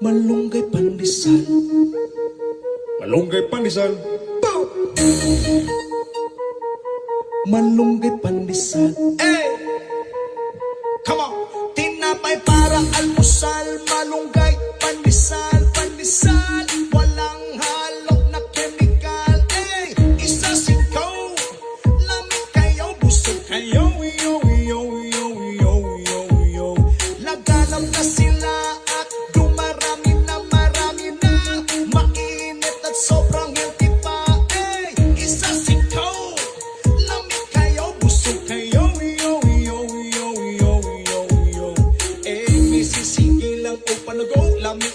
Malunggay pandesal. Malunggay pandesal. Malunggay pandesal. Hey! Come on! Tinapay para almusal, malunggay, pandesal, pandesal. Walang halok na chemical. Hey! Isa sikaw, lamig kayo, busog kayo. Yo, yo, yo, yo, yo, yo. Laganap na sila at dumarami na marami na. Mainit at sobrang healthy pa. Hey! Isa sikaw, lamig kayo, busog kayo. Yo, yo, yo, yo, yo, yo. Eh, may sisigil lang o panago, lamig